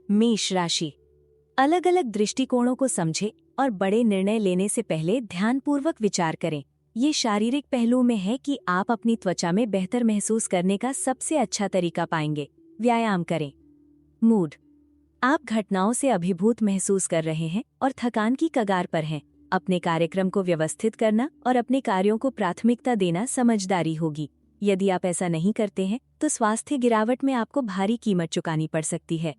मेष राशि। अलग अलग दृष्टिकोणों को समझें और बड़े निर्णय लेने से पहले ध्यानपूर्वक विचार करें। ये शारीरिक पहलू में है कि आप अपनी त्वचा में बेहतर महसूस करने का सबसे अच्छा तरीका पाएंगे। व्यायाम करें। मूड। आप घटनाओं से अभिभूत महसूस कर रहे हैं और थकान की कगार पर हैं। अपने कार्यक्रम को व्यवस्थित करना और अपने कार्यों को प्राथमिकता देना समझदारी होगी। यदि आप ऐसा नहीं करते हैं तो स्वास्थ्य गिरावट में आपको भारी कीमत चुकानी पड़ सकती है।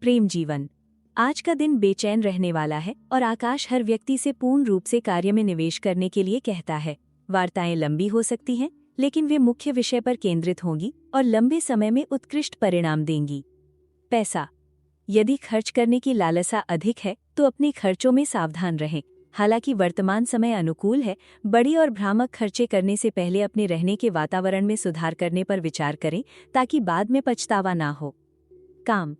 प्रेम जीवन। आज का दिन बेचैन रहने वाला है और आकाश हर व्यक्ति से पूर्ण रूप से कार्य में निवेश करने के लिए कहता है। वार्ताएं लंबी हो सकती हैं, लेकिन वे मुख्य विषय पर केंद्रित होंगी और लंबे समय में उत्कृष्ट परिणाम देंगी। पैसा। यदि खर्च करने की लालसा अधिक है तो अपने खर्चों में सावधान रहें। हालांकि वर्तमान समय अनुकूल है, बड़ी और भ्रामक खर्चे करने से पहले अपने रहने के वातावरण में सुधार करने पर विचार करें ताकि बाद में पछतावा ना हो। काम।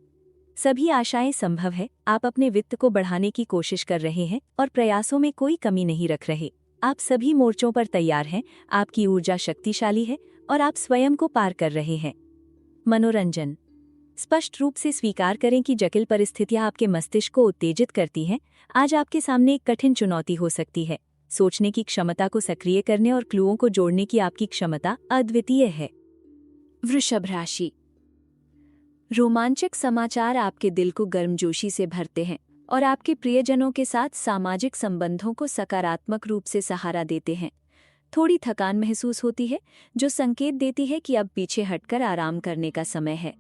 सभी आशाएं संभव है। आप अपने वित्त को बढ़ाने की कोशिश कर रहे हैं और प्रयासों में कोई कमी नहीं रख रहे। आप सभी मोर्चों पर तैयार हैं। आपकी ऊर्जा शक्तिशाली है और आप स्वयं को पार कर रहे हैं। मनोरंजन। स्पष्ट रूप से स्वीकार करें कि जटिल परिस्थितियां आपके मस्तिष्क को उत्तेजित करती हैं। आज आपके सामने एक कठिन चुनौती हो सकती है। सोचने की क्षमता को सक्रिय करने और क्लुओं को जोड़ने की आपकी क्षमता अद्वितीय है। वृषभ राशि। रोमांचक समाचार आपके दिल को गर्मजोशी से भरते हैं और आपके प्रियजनों के साथ सामाजिक संबंधों को सकारात्मक रूप से सहारा देते हैं। थोड़ी थकान महसूस होती है, जो संकेत देती है कि अब पीछे हटकर आराम करने का समय है।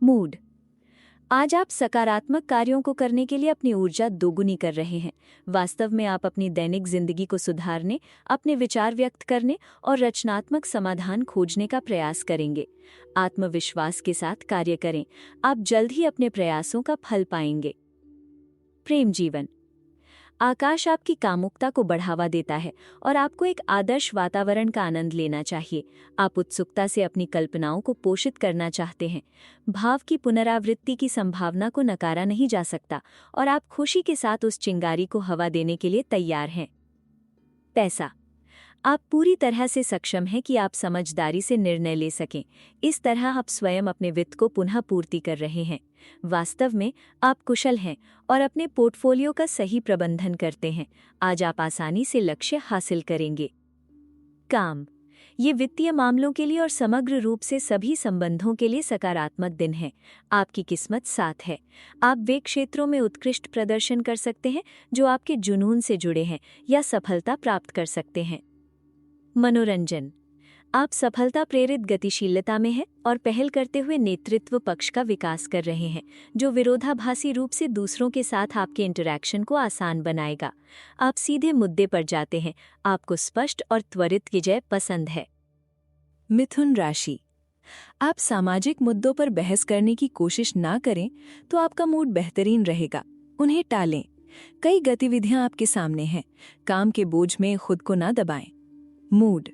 मूड। आज आप सकारात्मक कार्यों को करने के लिए अपनी ऊर्जा दोगुनी कर रहे हैं। वास्तव में आप अपनी दैनिक जिंदगी को सुधारने, अपने विचार व्यक्त करने और रचनात्मक समाधान खोजने का प्रयास करेंगे। आत्मविश्वास के साथ कार्य करें। आप जल्द ही अपने प्रयासों का फल पाएंगे। प्रेम जीवन। आकाश आपकी कामुकता को बढ़ावा देता है और आपको एक आदर्श वातावरण का आनंद लेना चाहिए। आप उत्सुकता से अपनी कल्पनाओं को पोषित करना चाहते हैं। भाव की पुनरावृत्ति की संभावना को नकारा नहीं जा सकता और आप खुशी के साथ उस चिंगारी को हवा देने के लिए तैयार हैं। पैसा। आप पूरी तरह से सक्षम हैं कि आप समझदारी से निर्णय ले सकें। इस तरह आप स्वयं अपने वित्त को पुनः पूर्ति कर रहे हैं। वास्तव में आप कुशल हैं और अपने पोर्टफोलियो का सही प्रबंधन करते हैं। आज आप आसानी से लक्ष्य हासिल करेंगे। काम। ये वित्तीय मामलों के लिए और समग्र रूप से सभी संबंधों के लिए सकारात्मक दिन है। आपकी किस्मत साथ है। आप वे क्षेत्रों में उत्कृष्ट प्रदर्शन कर सकते हैं जो आपके जुनून से जुड़े हैं या सफलता प्राप्त कर सकते हैं। मनोरंजन। आप सफलता प्रेरित गतिशीलता में हैं और पहल करते हुए नेतृत्व पक्ष का विकास कर रहे हैं, जो विरोधाभासी रूप से दूसरों के साथ आपके इंटरैक्शन को आसान बनाएगा। आप सीधे मुद्दे पर जाते हैं। आपको स्पष्ट और त्वरित विजय पसंद है। मिथुन राशि। आप सामाजिक मुद्दों पर बहस करने की कोशिश ना करें तो आपका मूड बेहतरीन रहेगा। उन्हें टालें। कई गतिविधियां आपके सामने हैं। काम के बोझ में खुद को ना दबाएं। मूड।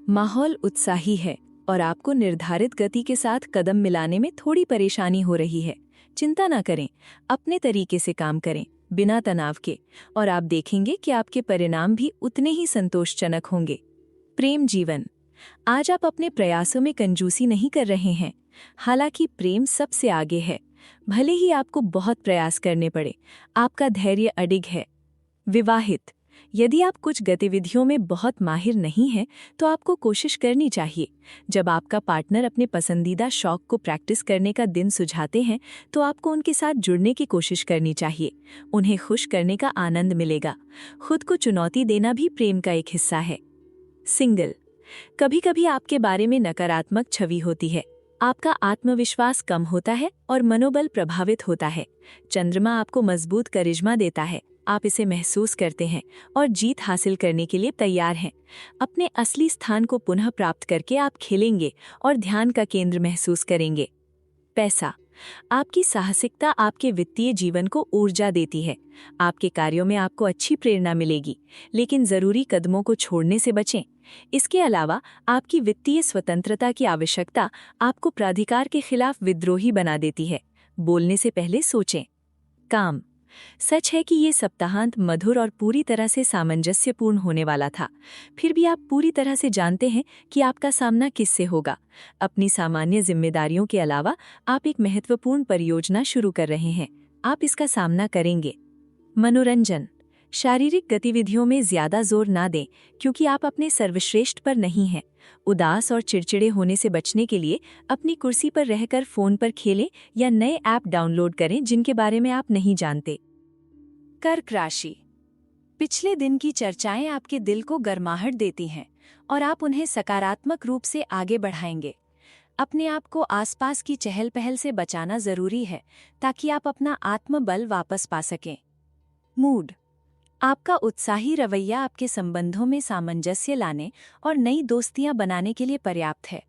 माहौल उत्साही है और आपको निर्धारित गति के साथ कदम मिलाने में थोड़ी परेशानी हो रही है। चिंता ना करें, अपने तरीके से काम करें, बिना तनाव के, और आप देखेंगे कि आपके परिणाम भी उतने ही संतोषजनक होंगे। प्रेम जीवन। आज आप अपने प्रयासों में कंजूसी नहीं कर रहे हैं। हालांकि प्रेम सबसे आगे है। भले ही आपको बहुत प्रयास करने पड़े, आपका धैर्य अडिग है। विवाहित। यदि आप कुछ गतिविधियों में बहुत माहिर नहीं हैं, तो आपको कोशिश करनी चाहिए। जब आपका पार्टनर अपने पसंदीदा शौक को प्रैक्टिस करने का दिन सुझाते हैं, तो आपको उनके साथ जुड़ने की कोशिश करनी चाहिए। उन्हें खुश करने का आनंद मिलेगा। खुद को चुनौती देना भी प्रेम का एक हिस्सा है। सिंगल। कभी कभी आपके बारे में नकारात्मक छवि होती है। आपका आत्मविश्वास कम होता है और मनोबल प्रभावित होता है। चंद्रमा आपको मजबूत करिश्मा देता है। आप इसे महसूस करते हैं और जीत हासिल करने के लिए तैयार हैं। अपने असली स्थान को पुनः प्राप्त करके आप खेलेंगे और ध्यान का केंद्र महसूस करेंगे। पैसा। आपकी साहसिकता आपके वित्तीय जीवन को ऊर्जा देती है। आपके कार्यों में आपको अच्छी प्रेरणा मिलेगी, लेकिन जरूरी कदमों को छोड़ने से बचें। इसके अलावा आपकी वित्तीय स्वतंत्रता की आवश्यकता आपको प्राधिकार के खिलाफ विद्रोही बना देती है। बोलने से पहले सोचें। काम। सच है कि ये सप्ताहांत मधुर और पूरी तरह से सामंजस्यपूर्ण होने वाला था। फिर भी आप पूरी तरह से जानते हैं कि आपका सामना किससे होगा। अपनी सामान्य जिम्मेदारियों के अलावा आप एक महत्वपूर्ण परियोजना शुरू कर रहे हैं। आप इसका सामना करेंगे। मनोरंजन। शारीरिक गतिविधियों में ज्यादा जोर ना दें, क्योंकि आप अपने सर्वश्रेष्ठ पर नहीं हैं। उदास और चिड़चिड़े होने से बचने के लिए अपनी कुर्सी पर रहकर फोन पर खेलें या नए ऐप डाउनलोड करें जिनके बारे में आप नहीं जानते। कर्क राशि। पिछले दिन की चर्चाएं आपके दिल को गर्माहट देती हैं और आप उन्हें सकारात्मक रूप से आगे बढ़ाएंगे। अपने आप को आसपास की चहल पहल से बचाना जरूरी है ताकि आप अपना आत्मबल वापस पा सकें। मूड। आपका उत्साही रवैया आपके संबंधों में सामंजस्य लाने और नई दोस्तियां बनाने के लिए पर्याप्त है।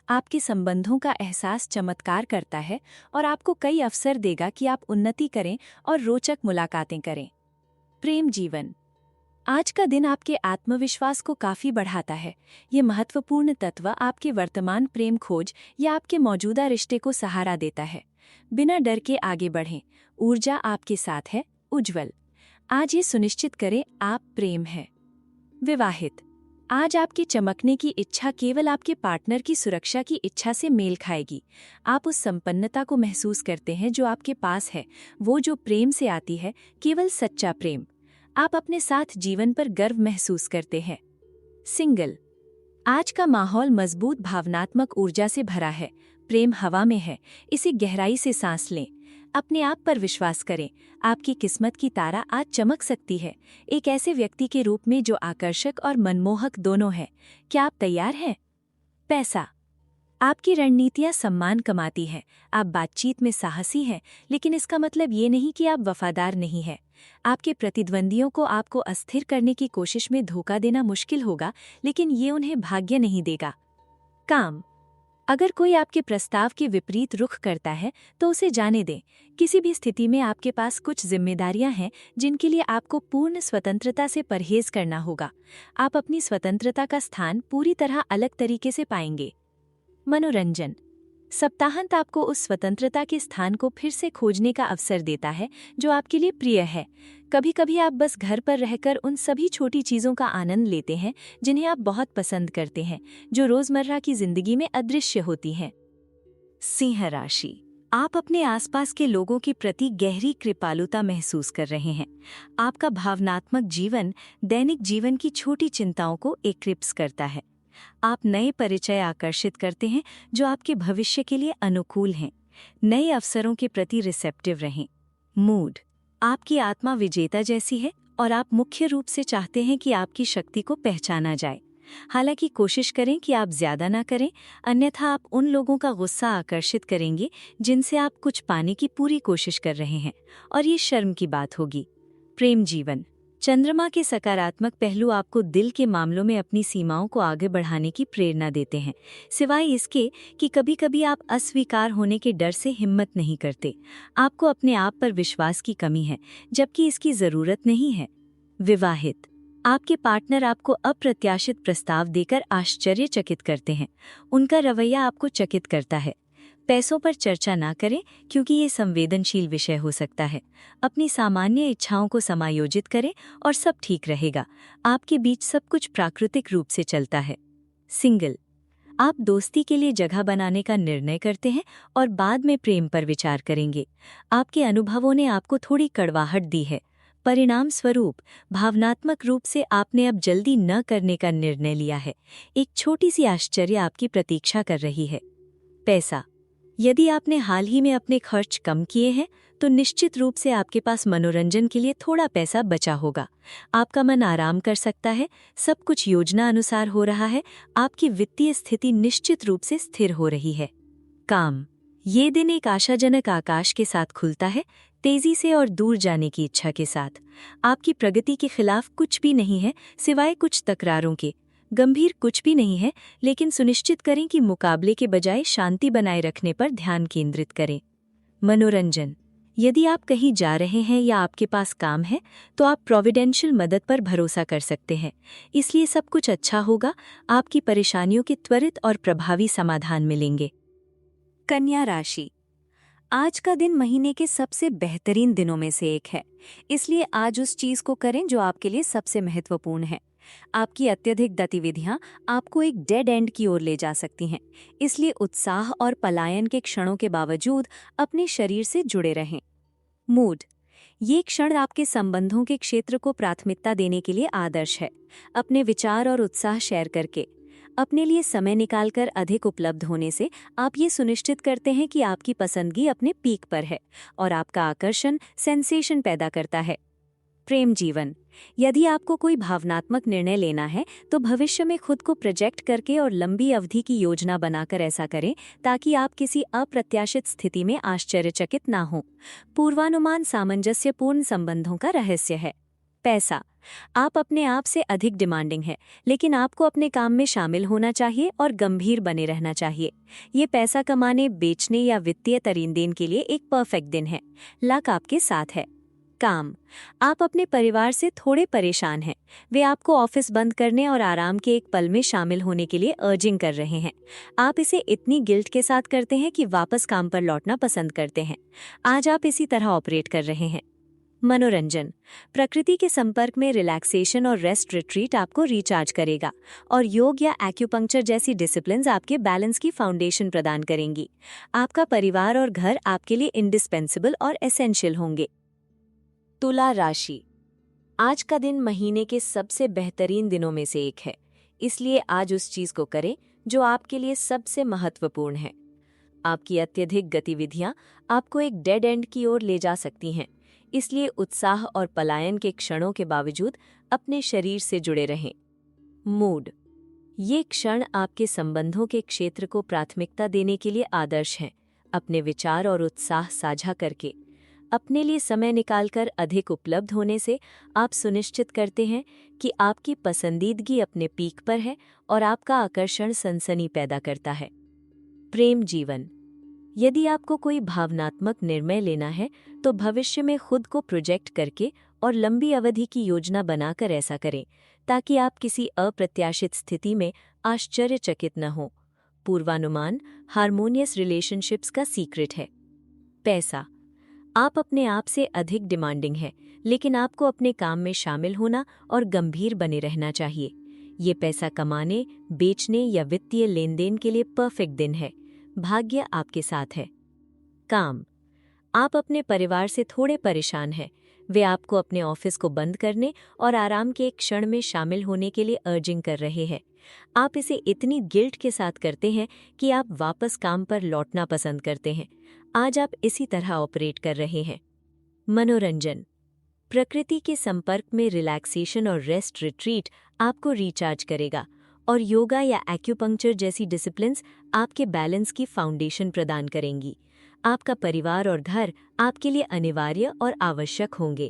आपके संबंधों का एहसास चमत्कार करता है और आपको कई अवसर देगा कि आप उन्नति करें और रोचक मुलाकातें करें। प्रेम जीवन। आज का दिन आपके आत्मविश्वास को काफी बढ़ाता है। ये महत्वपूर्ण तत्व आपके वर्तमान प्रेम खोज या आपके मौजूदा रिश्ते को सहारा देता है। बिना डर के आगे बढ़ें। ऊर्जा आपके साथ है। उज्ज्वल। आज ये सुनिश्चित करें आप प्रेम है। विवाहित। आज आपकी चमकने की इच्छा केवल आपके पार्टनर की सुरक्षा की इच्छा से मेल खाएगी। आप उस संपन्नता को महसूस करते हैं जो आपके पास है, वो जो प्रेम से आती है, केवल सच्चा प्रेम। आप अपने साथ जीवन पर गर्व महसूस करते हैं। सिंगल। आज का माहौल मजबूत भावनात्मक ऊर्जा से भरा है। प्रेम हवा में है, इसे गहराई से सांस लें। अपने आप पर विश्वास करें। आपकी किस्मत की तारा आज चमक सकती है, एक ऐसे व्यक्ति के रूप में जो आकर्षक और मनमोहक दोनों है। क्या आप तैयार हैं? पैसा। आपकी रणनीतियां सम्मान कमाती हैं। आप बातचीत में साहसी हैं, लेकिन इसका मतलब ये नहीं कि आप वफादार नहीं हैं। आपके प्रतिद्वंदियों को आपको अस्थिर करने की कोशिश में धोखा देना मुश्किल होगा, लेकिन ये उन्हें भाग्य नहीं देगा। काम। अगर कोई आपके प्रस्ताव के विपरीत रुख करता है तो उसे जाने दें। किसी भी स्थिति में आपके पास कुछ जिम्मेदारियां हैं जिनके लिए आपको पूर्ण स्वतंत्रता से परहेज करना होगा। आप अपनी स्वतंत्रता का स्थान पूरी तरह अलग तरीके से पाएंगे। मनोरंजन। सप्ताहांत आपको उस स्वतंत्रता के स्थान को फिर से खोजने का अवसर देता है जो आपके लिए प्रिय है। कभी कभी आप बस घर पर रहकर उन सभी छोटी चीज़ों का आनंद लेते हैं जिन्हें आप बहुत पसंद करते हैं, जो रोजमर्रा की जिंदगी में अदृश्य होती हैं। सिंह राशि। आप अपने आसपास के लोगों के प्रति गहरी कृपालुता महसूस कर रहे हैं। आपका भावनात्मक जीवन दैनिक जीवन की छोटी चिंताओं को एकिप्स करता है। आप नए परिचय आकर्षित करते हैं जो आपके भविष्य के लिए अनुकूल हैं। नए अवसरों के प्रति रिसेप्टिव रहें। मूड। आपकी आत्मा विजेता जैसी है और आप मुख्य रूप से चाहते हैं कि आपकी शक्ति को पहचाना जाए। हालांकि कोशिश करें कि आप ज्यादा ना करें, अन्यथा आप उन लोगों का गुस्सा आकर्षित करेंगे जिनसे आप कुछ पाने की पूरी कोशिश कर रहे हैं, और ये शर्म की बात होगी। प्रेम जीवन। चंद्रमा के सकारात्मक पहलू आपको दिल के मामलों में अपनी सीमाओं को आगे बढ़ाने की प्रेरणा देते हैं, सिवाय इसके कि कभी कभी आप अस्वीकार होने के डर से हिम्मत नहीं करते। आपको अपने आप पर विश्वास की कमी है, जबकि इसकी जरूरत नहीं है। विवाहित। आपके पार्टनर आपको अप्रत्याशित प्रस्ताव देकर आश्चर्यचकित करते हैं। उनका रवैया आपको चकित करता है। पैसों पर चर्चा ना करें, क्योंकि ये संवेदनशील विषय हो सकता है। अपनी सामान्य इच्छाओं को समायोजित करें और सब ठीक रहेगा। आपके बीच सब कुछ प्राकृतिक रूप से चलता है। सिंगल। आप दोस्ती के लिए जगह बनाने का निर्णय करते हैं और बाद में प्रेम पर विचार करेंगे। आपके अनुभवों ने आपको थोड़ी कड़वाहट दी है। परिणाम स्वरूप भावनात्मक रूप से आपने अब जल्दी न करने का निर्णय लिया है। एक छोटी सी आश्चर्य आपकी प्रतीक्षा कर रही है। पैसा। यदि आपने हाल ही में अपने खर्च कम किए हैं तो निश्चित रूप से आपके पास मनोरंजन के लिए थोड़ा पैसा बचा होगा। आपका मन आराम कर सकता है। सब कुछ योजना अनुसार हो रहा है। आपकी वित्तीय स्थिति निश्चित रूप से स्थिर हो रही है। काम। ये दिन एक आशाजनक आकाश के साथ खुलता है, तेजी से और दूर जाने की इच्छा के साथ। आपकी प्रगति के खिलाफ कुछ भी नहीं है, सिवाय कुछ तकरारों के। गंभीर कुछ भी नहीं है, लेकिन सुनिश्चित करें कि मुकाबले के बजाय शांति बनाए रखने पर ध्यान केंद्रित करें। मनोरंजन। यदि आप कहीं जा रहे हैं या आपके पास काम है तो आप प्रोविडेंशियल मदद पर भरोसा कर सकते हैं, इसलिए सब कुछ अच्छा होगा। आपकी परेशानियों के त्वरित और प्रभावी समाधान मिलेंगे। कन्या राशि। आज का दिन महीने के सबसे बेहतरीन दिनों में से एक है, इसलिए आज उस चीज को करें जो आपके लिए सबसे महत्वपूर्ण है। आपकी अत्यधिक गतिविधियां आपको एक डेड एंड की ओर ले जा सकती हैं, इसलिए उत्साह और पलायन के क्षणों के बावजूद अपने शरीर से जुड़े रहें। मूड। ये क्षण आपके संबंधों के क्षेत्र को प्राथमिकता देने के लिए आदर्श है। अपने विचार और उत्साह शेयर करके अपने लिए समय निकालकर अधिक उपलब्ध होने से आप ये सुनिश्चित करते हैं कि आपकी पसंदगी अपने पीक पर है और आपका आकर्षण सेंसेशन पैदा करता है। प्रेम जीवन। यदि आपको कोई भावनात्मक निर्णय लेना है तो भविष्य में खुद को प्रोजेक्ट करके और लंबी अवधि की योजना बनाकर ऐसा करें ताकि आप किसी अप्रत्याशित स्थिति में आश्चर्यचकित ना हों। पूर्वानुमान सामंजस्यपूर्ण संबंधों का रहस्य है। पैसा। आप अपने आप से अधिक डिमांडिंग है, लेकिन आपको अपने काम में शामिल होना चाहिए और गंभीर बने रहना चाहिए। ये पैसा कमाने, बेचने या वित्तीय लेनदेन के लिए एक परफेक्ट दिन है। लक आपके साथ है। काम। आप अपने परिवार से थोड़े परेशान हैं। वे आपको ऑफिस बंद करने और आराम के एक पल में शामिल होने के लिए अर्जिंग कर रहे हैं। आप इसे इतनी गिल्ट के साथ करते हैं कि वापस काम पर लौटना पसंद करते हैं। आज आप इसी तरह ऑपरेट कर रहे हैं। मनोरंजन। प्रकृति के संपर्क में रिलैक्सेशन और रेस्ट रिट्रीट आपको रिचार्ज करेगा और योग या एक्यूपंक्चर जैसी डिसिप्लिन्स आपके बैलेंस की फाउंडेशन प्रदान करेंगी। आपका परिवार और घर आपके लिए इंडिस्पेंसिबल और एसेंशियल होंगे। तुला राशि। आज का दिन महीने के सबसे बेहतरीन दिनों में से एक है, इसलिए आज उस चीज को करें जो आपके लिए सबसे महत्वपूर्ण है। आपकी अत्यधिक गतिविधियां आपको एक डेड एंड की ओर ले जा सकती हैं, इसलिए उत्साह और पलायन के क्षणों के बावजूद अपने शरीर से जुड़े रहें। मूड। ये क्षण आपके संबंधों के क्षेत्र को प्राथमिकता देने के लिए आदर्श हैं। अपने विचार और उत्साह साझा करके अपने लिए समय निकालकर अधिक उपलब्ध होने से आप सुनिश्चित करते हैं कि आपकी पसंदीदगी अपने पीक पर है और आपका आकर्षण सनसनी पैदा करता है। प्रेम जीवन। यदि आपको कोई भावनात्मक निर्णय लेना है तो भविष्य में खुद को प्रोजेक्ट करके और लंबी अवधि की योजना बनाकर ऐसा करें ताकि आप किसी अप्रत्याशित स्थिति में आश्चर्यचकित न हों। पूर्वानुमान हार्मोनियस रिलेशनशिप्स का सीक्रेट है। पैसा। आप अपने आप से अधिक डिमांडिंग है, लेकिन आपको अपने काम में शामिल होना और गंभीर बने रहना चाहिए। ये पैसा कमाने, बेचने या वित्तीय लेनदेन के लिए परफेक्ट दिन है। भाग्य आपके साथ है। काम। आप अपने परिवार से थोड़े परेशान हैं। वे आपको अपने ऑफिस को बंद करने और आराम के एक क्षण में शामिल होने के लिए अर्जिंग कर रहे हैं। आप इसे इतनी गिल्ट के साथ करते हैं कि आप वापस काम पर लौटना पसंद करते हैं। आज आप इसी तरह ऑपरेट कर रहे हैं। मनोरंजन। प्रकृति के संपर्क में रिलैक्सेशन और रेस्ट रिट्रीट आपको रिचार्ज करेगा और योगा या एक्यूपंक्चर जैसी डिसिप्लिन्स आपके बैलेंस की फाउंडेशन प्रदान करेंगी। आपका परिवार और घर आपके लिए अनिवार्य और आवश्यक होंगे।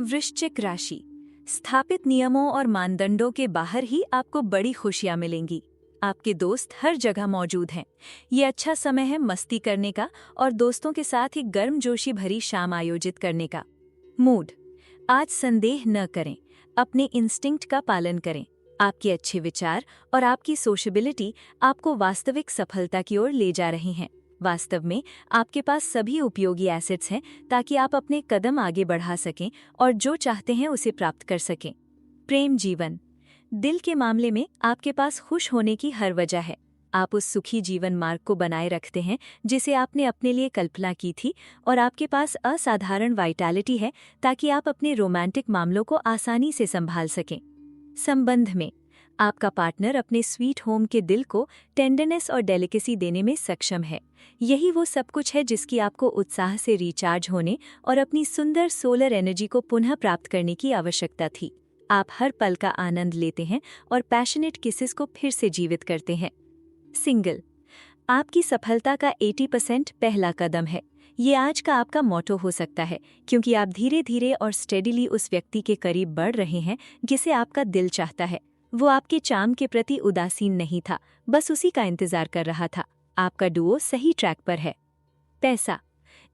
वृश्चिक राशि। स्थापित नियमों और मानदंडों के बाहर ही आपको बड़ी खुशियां मिलेंगी। आपके दोस्त हर जगह मौजूद हैं। ये अच्छा समय है मस्ती करने का और दोस्तों के साथ एक गर्मजोशी भरी शाम आयोजित करने का। मूड। आज संदेह न करें, अपने इंस्टिंक्ट का पालन करें। आपके अच्छे विचार और आपकी सोशबिलिटी आपको वास्तविक सफलता की ओर ले जा रही हैं। वास्तव में आपके पास सभी उपयोगी एसेट्स हैं ताकि आप अपने कदम आगे बढ़ा सकें और जो चाहते हैं उसे प्राप्त कर सकें। प्रेम जीवन। दिल के मामले में आपके पास खुश होने की हर वजह है। आप उस सुखी जीवन मार्ग को बनाए रखते हैं जिसे आपने अपने लिए कल्पना की थी और आपके पास असाधारण वाइटैलिटी है ताकि आप अपने रोमांटिक मामलों को आसानी से संभाल सकें। संबंध में आपका पार्टनर अपने स्वीट होम के दिल को टेंडरनेस और डेलिकेसी देने में सक्षम है। यही वो सब कुछ है जिसकी आपको उत्साह से रिचार्ज होने और अपनी सुंदर सोलर एनर्जी को पुनः प्राप्त करने की आवश्यकता थी। आप हर पल का आनंद लेते हैं और पैशनेट किसेस को फिर से जीवित करते हैं। सिंगल। आपकी सफलता का 80% पहला कदम है। ये आज का आपका मोटो हो सकता है क्योंकि आप धीरे धीरे और स्टेडिली उस व्यक्ति के करीब बढ़ रहे हैं जिसे आपका दिल चाहता है। वो आपके चार्म के प्रति उदासीन नहीं था, बस उसी का इंतजार कर रहा था। आपका डुओ सही ट्रैक पर है। पैसा।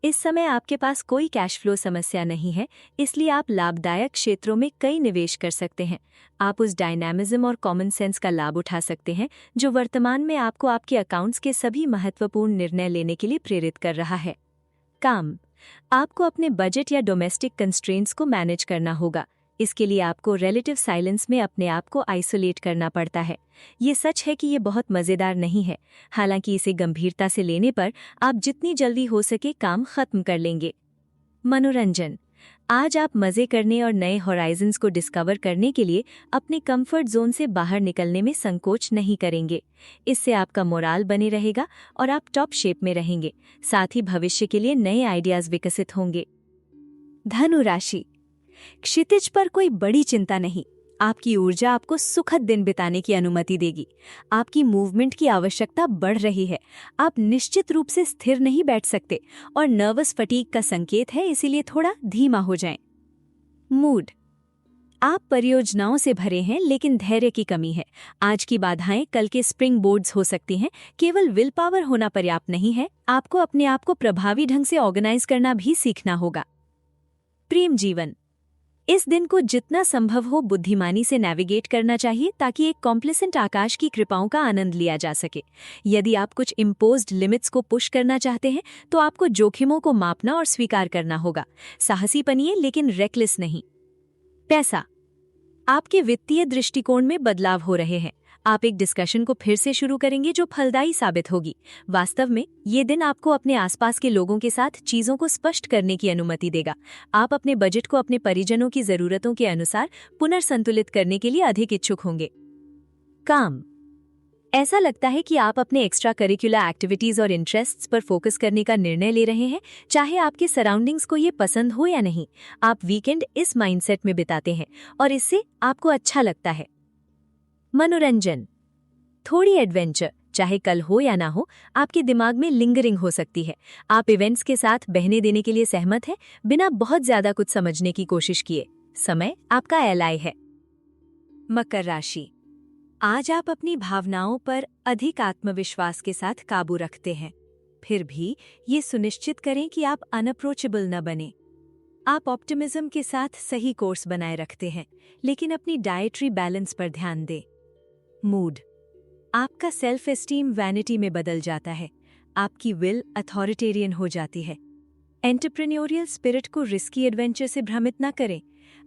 इस समय आपके पास कोई कैश फ्लो समस्या नहीं है, इसलिए आप लाभदायक क्षेत्रों में कई निवेश कर सकते हैं। आप उस डायनामिज्म और कॉमन सेंस का लाभ उठा सकते हैं जो वर्तमान में आपको आपके अकाउंट्स के सभी महत्वपूर्ण निर्णय लेने के लिए प्रेरित कर रहा है। काम, आपको अपने बजट या डोमेस्टिक कंस्ट्रेंट्स को मैनेज करना होगा। इसके लिए आपको रिलेटिव साइलेंस में अपने आप को आइसोलेट करना पड़ता है। ये सच है कि ये बहुत मज़ेदार नहीं है, हालांकि इसे गंभीरता से लेने पर आप जितनी जल्दी हो सके काम खत्म कर लेंगे। मनोरंजन, आज आप मज़े करने और नए हॉराइजन्स को डिस्कवर करने के लिए अपने कंफर्ट जोन से बाहर निकलने में संकोच नहीं करेंगे। इससे आपका मोराल बने रहेगा और आप टॉप शेप में रहेंगे। साथ ही भविष्य के लिए नए आइडियाज़ विकसित होंगे। धनु राशि, क्षितिज पर कोई बड़ी चिंता नहीं। आपकी ऊर्जा आपको सुखद दिन बिताने की अनुमति देगी। आपकी मूवमेंट की आवश्यकता बढ़ रही है। आप निश्चित रूप से स्थिर नहीं बैठ सकते और नर्वस फटीग का संकेत है, इसीलिए थोड़ा धीमा हो जाएं। मूड, आप परियोजनाओं से भरे हैं लेकिन धैर्य की कमी है। आज की बाधाएं कल के स्प्रिंग बोर्ड्स हो सकती हैं। केवल विल पावर होना पर्याप्त नहीं है, आपको अपने आप को प्रभावी ढंग से ऑर्गेनाइज करना भी सीखना होगा। प्रेम जीवन, इस दिन को जितना संभव हो बुद्धिमानी से नेविगेट करना चाहिए ताकि एक कॉम्प्लिसेंट आकाश की कृपाओं का आनंद लिया जा सके। यदि आप कुछ इम्पोज्ड लिमिट्स को पुश करना चाहते हैं तो आपको जोखिमों को मापना और स्वीकार करना होगा। साहसी बनिए लेकिन रेकलेस नहीं। पैसा, आपके वित्तीय दृष्टिकोण में बदलाव हो रहे हैं। आप एक डिस्कशन को फिर से शुरू करेंगे जो फलदायी साबित होगी। वास्तव में ये दिन आपको अपने आसपास के लोगों के साथ चीज़ों को स्पष्ट करने की अनुमति देगा। आप अपने बजट को अपने परिजनों की ज़रूरतों के अनुसार पुनर्संतुलित करने के लिए अधिक इच्छुक होंगे। काम, ऐसा लगता है कि आप अपने एक्स्ट्रा करिकुलर एक्टिविटीज़ और इंटरेस्ट्स पर फोकस करने का निर्णय ले रहे हैं, चाहे आपके सराउंडिंग्स को ये पसंद हो या नहीं। आप वीकेंड इस माइंडसेट में बिताते हैं और इससे आपको अच्छा लगता है। मनोरंजन, थोड़ी एडवेंचर, चाहे कल हो या ना हो, आपके दिमाग में लिंगरिंग हो सकती है। आप इवेंट्स के साथ बहने देने के लिए सहमत हैं, बिना बहुत ज्यादा कुछ समझने की कोशिश किए। समय आपका एलाय है। मकर राशि, आज आप अपनी भावनाओं पर अधिक आत्मविश्वास के साथ काबू रखते हैं। फिर भी ये सुनिश्चित करें कि आप अनअप्रोचेबल न बने। आप ऑप्टिमिज्म के साथ सही कोर्स बनाए रखते हैं, लेकिन अपनी डाइटरी बैलेंस पर ध्यान दें। मूड, आपका सेल्फ एस्टीम वैनिटी में बदल जाता है। आपकी विल अथॉरिटेरियन हो जाती है। एंटरप्रेन्योरियल स्पिरिट को रिस्की एडवेंचर से भ्रमित न करें।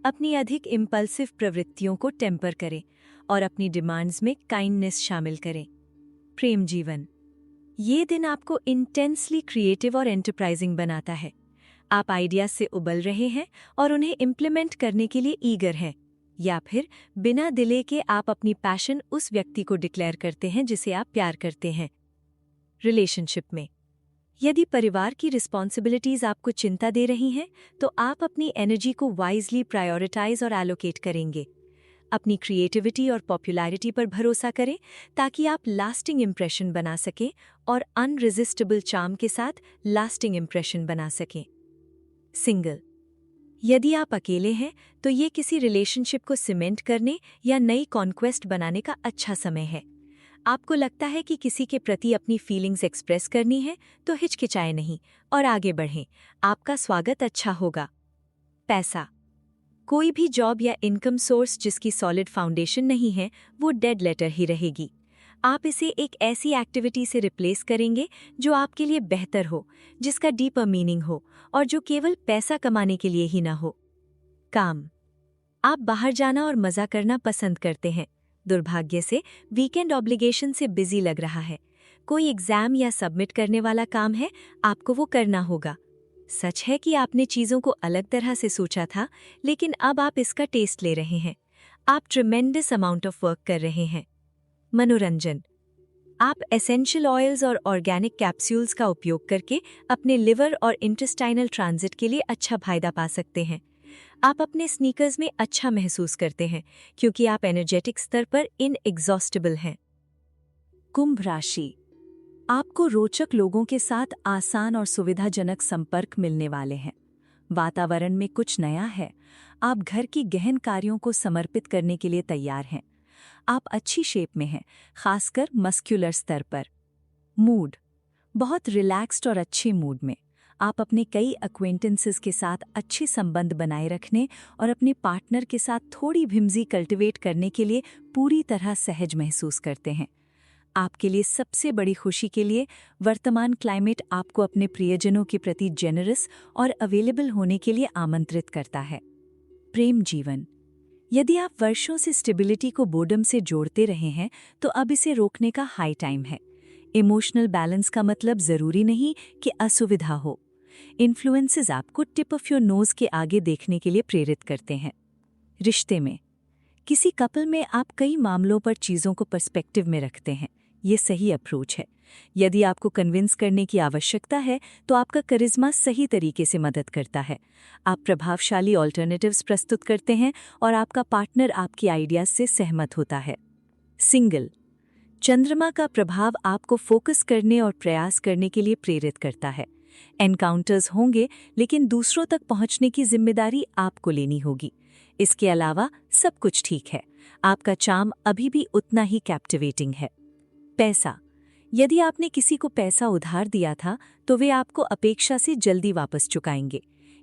अपनी अधिक इम्पल्सिव प्रवृत्तियों को टेम्पर करें और अपनी डिमांड्स में काइंडनेस शामिल करें। प्रेम जीवन, ये दिन आपको इंटेंसली क्रिएटिव और एंटरप्राइजिंग बनाता है। आप आइडियाज से उबल रहे हैं और उन्हें इम्प्लीमेंट करने के लिए ईगर हैं, या फिर बिना डिले के आप अपनी पैशन उस व्यक्ति को डिक्लेयर करते हैं जिसे आप प्यार करते हैं। रिलेशनशिप में, यदि परिवार की रिस्पॉन्सिबिलिटीज आपको चिंता दे रही हैं, तो आप अपनी एनर्जी को वाइजली प्रायोरिटाइज और एलोकेट करेंगे। अपनी क्रिएटिविटी और पॉपुलैरिटी पर भरोसा करें ताकि आप लास्टिंग इम्प्रेशन बना सकें और अनरेजिस्टेबल चार्म के साथ लास्टिंग इम्प्रेशन बना सकें। सिंगल, यदि आप अकेले हैं तो ये किसी रिलेशनशिप को सीमेंट करने या नई कॉन्क्वेस्ट बनाने का अच्छा समय है। आपको लगता है कि किसी के प्रति अपनी फीलिंग्स एक्सप्रेस करनी है तो हिचकिचाएं नहीं और आगे बढ़ें। आपका स्वागत अच्छा होगा। पैसा, कोई भी जॉब या इनकम सोर्स जिसकी सॉलिड फाउंडेशन नहीं है वो डेड लेटर ही रहेगी। आप इसे एक ऐसी एक्टिविटी से रिप्लेस करेंगे जो आपके लिए बेहतर हो, जिसका डीपर मीनिंग हो और जो केवल पैसा कमाने के लिए ही ना हो। काम, आप बाहर जाना और मज़ा करना पसंद करते हैं। दुर्भाग्य से वीकेंड ऑब्लिगेशन से बिजी लग रहा है। कोई एग्जाम या सबमिट करने वाला काम है, आपको वो करना होगा। सच है कि आपने चीज़ों को अलग तरह से सोचा था, लेकिन अब आप इसका टेस्ट ले रहे हैं। आप ट्रिमेंडस अमाउंट ऑफ वर्क कर रहे हैं। मनोरंजन, आप एसेंशियल ऑयल्स और ऑर्गेनिक कैप्सूल्स का उपयोग करके अपने लिवर और इंटेस्टाइनल ट्रांजिट के लिए अच्छा फायदा पा सकते हैं। आप अपने स्नीकर्स में अच्छा महसूस करते हैं क्योंकि आप एनर्जेटिक स्तर पर इनएग्जॉस्टेबल हैं। कुंभ राशि, आपको रोचक लोगों के साथ आसान और सुविधाजनक संपर्क मिलने वाले हैं। वातावरण में कुछ नया है। आप घर की गहन कार्यों को समर्पित करने के लिए तैयार हैं। आप अच्छी शेप में हैं, खासकर मस्कुलर स्तर पर। मूड, बहुत रिलैक्स्ड और अच्छे मूड में। आप अपने कई अक्वेंटेंसेस के साथ अच्छे संबंध बनाए रखने और अपने पार्टनर के साथ थोड़ी भिमजी कल्टिवेट करने के लिए पूरी तरह सहज महसूस करते हैं। आपके लिए सबसे बड़ी खुशी के लिए वर्तमान क्लाइमेट आपको अपने प्रियजनों के प्रति जेनरस और अवेलेबल होने के लिए आमंत्रित करता है। प्रेम जीवन। यदि आप वर्षों से स्टेबिलिटी को बोर्डम से जोड़ते रहे हैं तो अब इसे रोकने का हाई टाइम है। इमोशनल बैलेंस का मतलब जरूरी नहीं कि असुविधा हो। इन्फ्लुएंसेस आपको टिप ऑफ योर नोज के आगे देखने के लिए प्रेरित करते हैं। रिश्ते में किसी कपल में आप कई मामलों पर चीज़ों को पर्सपेक्टिव में रखते हैं। ये सही अप्रोच है। यदि आपको कन्विंस करने की आवश्यकता है तो आपका करिश्मा सही तरीके से मदद करता है। आप प्रभावशाली ऑल्टरनेटिव्स प्रस्तुत करते हैं और आपका पार्टनर आपकी आइडियाज से सहमत होता है। सिंगल। चंद्रमा का प्रभाव आपको फोकस करने और प्रयास करने के लिए प्रेरित करता है। एनकाउंटर्स होंगे लेकिन दूसरों तक पहुंचने की जिम्मेदारी आपको लेनी होगी। इसके अलावा सब कुछ ठीक है। आपका चार्म अभी भी उतना ही कैप्टिवेटिंग है। पैसा। यदि आपने किसी को पैसा उधार दिया था तो वे आपको अपेक्षा से जल्दी वापस चुकाएंगे।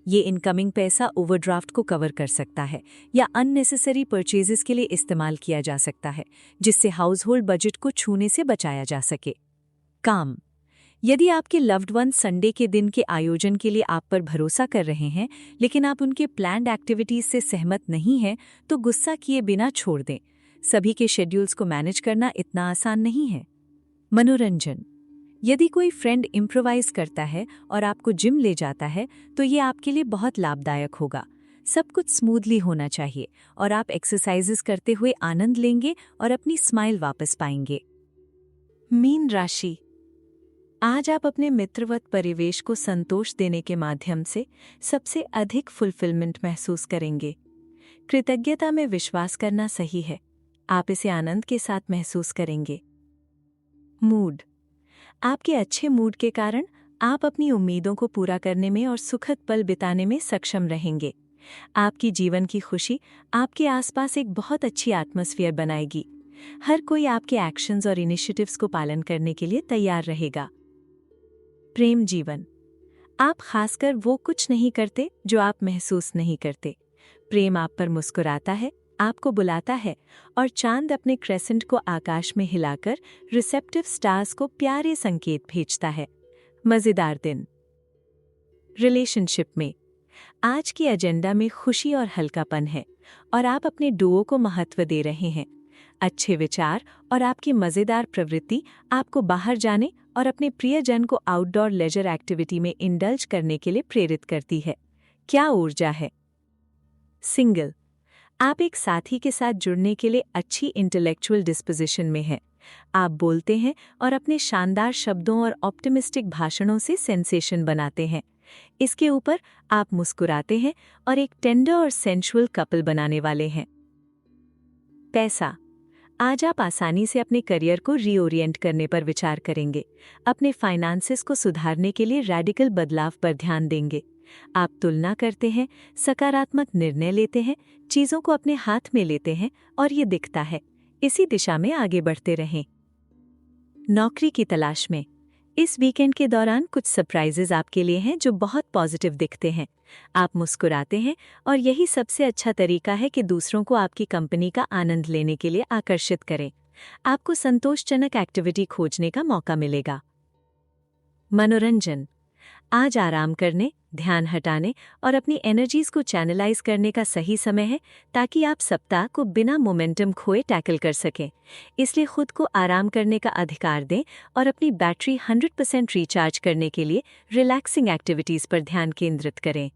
ये इनकमिंग पैसा ओवरड्राफ्ट को कवर कर सकता है या अननेसेसरी परचेजेस के लिए इस्तेमाल किया जा सकता है, जिससे हाउस होल्ड बजट को छूने से बचाया जा सके। काम। यदि आपके लव्ड वन संडे के दिन के आयोजन के लिए आप पर भरोसा कर रहे हैं लेकिन आप उनके प्लान्ड एक्टिविटीज से सहमत नहीं हैं तो गुस्सा किए बिना छोड़ दें। सभी के शेड्यूल्स को मैनेज करना इतना आसान नहीं है। मनोरंजन। यदि कोई फ्रेंड इम्प्रोवाइज करता है और आपको जिम ले जाता है तो ये आपके लिए बहुत लाभदायक होगा। सब कुछ स्मूथली होना चाहिए और आप एक्सरसाइजेस करते हुए आनंद लेंगे और अपनी स्माइल वापस पाएंगे। मीन राशि। आज आप अपने मित्रवत परिवेश को संतोष देने के माध्यम से सबसे अधिक फुलफिलमेंट महसूस करेंगे। कृतज्ञता में विश्वास करना सही है। आप इसे आनंद के साथ महसूस करेंगे। मूड। आपके अच्छे मूड के कारण आप अपनी उम्मीदों को पूरा करने में और सुखद पल बिताने में सक्षम रहेंगे। आपकी जीवन की खुशी आपके आसपास एक बहुत अच्छी एटमॉस्फेयर बनाएगी। हर कोई आपके एक्शंस और इनिशिएटिव्स को पालन करने के लिए तैयार रहेगा। प्रेम जीवन। आप खासकर वो कुछ नहीं करते जो आप महसूस नहीं करते। प्रेम आप पर मुस्कुराता है, आपको बुलाता है और चांद अपने क्रेसेंट को आकाश में हिलाकर रिसेप्टिव स्टार्स को प्यारे संकेत भेजता है। मजेदार दिन। रिलेशनशिप में आज की एजेंडा में खुशी और हल्कापन है और आप अपने डुओ को महत्व दे रहे हैं। अच्छे विचार और आपकी मजेदार प्रवृत्ति आपको बाहर जाने और अपने प्रियजन को आउटडोर लेजर एक्टिविटी में इंडल्ज करने के लिए प्रेरित करती है। क्या ऊर्जा है। सिंगल। आप एक साथी के साथ जुड़ने के लिए अच्छी इंटेलेक्चुअल डिस्पोजिशन में हैं। आप बोलते हैं और अपने शानदार शब्दों और ऑप्टिमिस्टिक भाषणों से सेंसेशन बनाते हैं। इसके ऊपर आप मुस्कुराते हैं और एक टेंडर और सेंशुअल कपल बनाने वाले हैं। पैसा। आज आप आसानी से अपने करियर को रीओरिएंट करने पर विचार करेंगे। अपने फाइनेंसेस को सुधारने के लिए रैडिकल बदलाव पर ध्यान देंगे। आप तुलना करते हैं, सकारात्मक निर्णय लेते हैं, चीज़ों को अपने हाथ में लेते हैं और ये दिखता है। इसी दिशा में आगे बढ़ते रहें। नौकरी की तलाश में इस वीकेंड के दौरान कुछ सरप्राइजेज आपके लिए हैं जो बहुत पॉजिटिव दिखते हैं। आप मुस्कुराते हैं और यही सबसे अच्छा तरीका है कि दूसरों को आपकी कंपनी का आनंद लेने के लिए आकर्षित करें। आपको संतोषजनक एक्टिविटी खोजने का मौका मिलेगा। मनोरंजन। आज आराम करने, ध्यान हटाने और अपनी एनर्जीज को चैनलाइज करने का सही समय है ताकि आप सप्ताह को बिना मोमेंटम खोए टैकल कर सकें। इसलिए खुद को आराम करने का अधिकार दें और अपनी बैटरी 100% रिचार्ज करने के लिए रिलैक्सिंग एक्टिविटीज पर ध्यान केंद्रित करें।